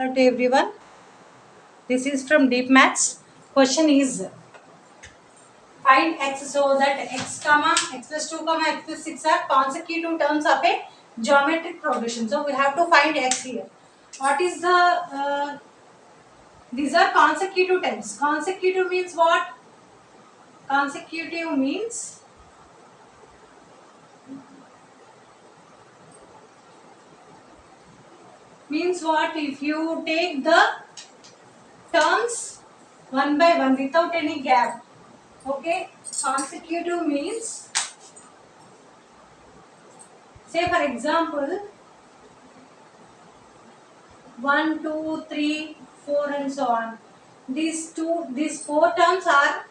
afternoon to everyone. This is from Deep Maths. Question is find x so that x comma x plus 2 comma x plus 6 are consecutive terms of a geometric progression. So we have to find x here. What is the these are consecutive terms. Consecutive means what? Consecutive means what? If you take the terms one by one without any gap. Okay, consecutive means, say for example, 1, 2, 3, 4 and so on. These four terms are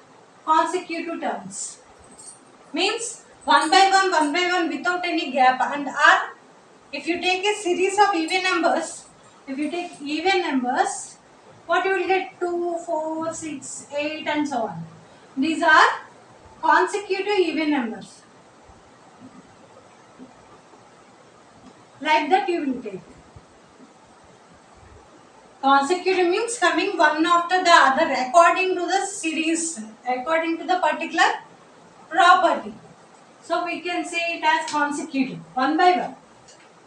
consecutive terms. Means one by one without any gap, and are, if you take a series of even numbers, what you will get? 2, 4, 6, 8 and so on. These are consecutive even numbers. Like that you will take. Consecutive means coming one after the other according to the series, according to the particular property. So we can say it as consecutive, one by one,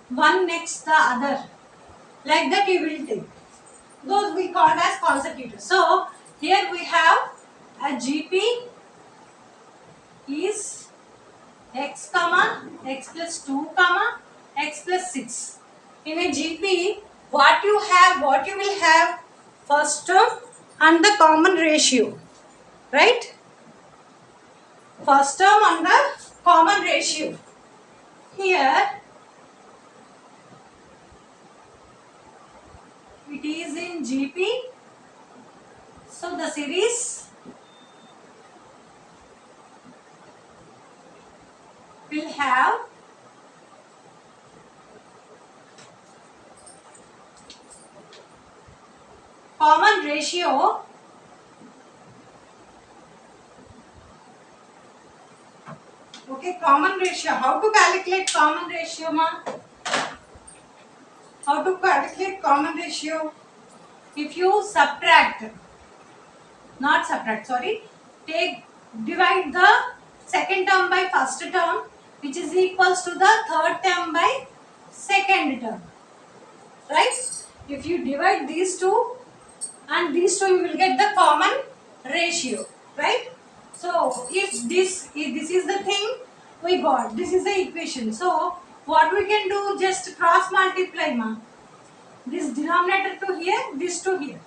one next the other. Like that you will take. Those we call as consecutive. So here we have a GP is x comma x plus 2 comma x plus 6. In a GP, what you will have first term and the common ratio, right? First term and the common ratio. Here it is in GP, so the series will have common ratio okay, common ratio. How to calculate common ratio, ma? How to calculate common ratio? If you divide the second term by first term, which is equals to the third term by second term, right? If you divide these two and these two, you will get the common ratio, right? So if this is the thing we got, this is the equation. So what we can do, just cross multiply, ma. This denominator to here, this to here.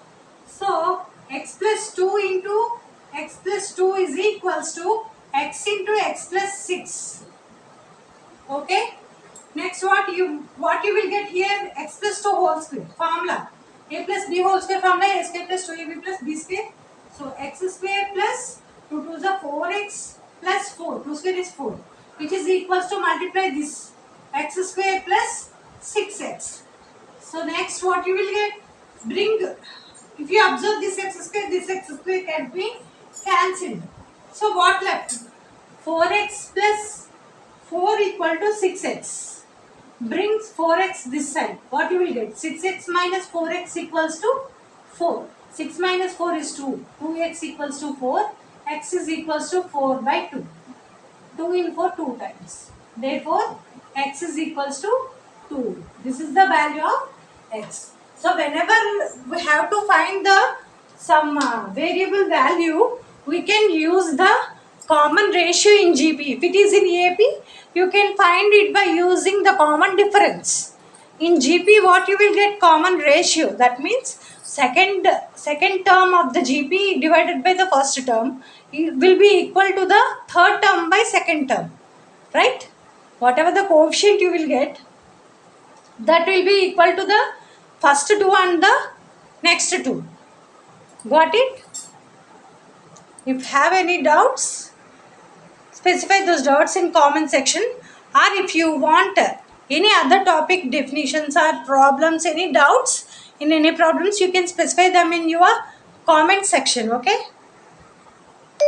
So x plus 2 into x plus 2 is equals to x into x plus 6. Okay. Next what you will get here, x plus 2 whole square formula. A plus b whole square formula, a square plus 2ab plus b square. So x square plus 2 to the 4x plus 4. 2 square is 4, which is equals to multiply this x square plus 6x. So next what you will get, if you observe this x square can be cancelled. So what left? 4x plus 4 equal to 6x. Brings 4x this side. What you will get? 6x minus 4x equals to 4. 6 minus 4 is 2. 2x equals to 4. X is equals to 4 by 2. 2 in 4, 2 times. Therefore, x is equals to 2. This is the value of x. So whenever we have to find some variable value, we can use the common ratio in GP. If it is in AP, you can find it by using the common difference. In GP, what you will get? Common ratio. That means second term of the GP divided by the first term will be equal to the third term by second term, right? Whatever the coefficient you will get, that will be equal to the first two and the next two. Got it? If you have any doubts, specify those doubts in comment section, or if you want any other topic definitions or problems, any doubts in any problems, you can specify them in your comment section. Okay.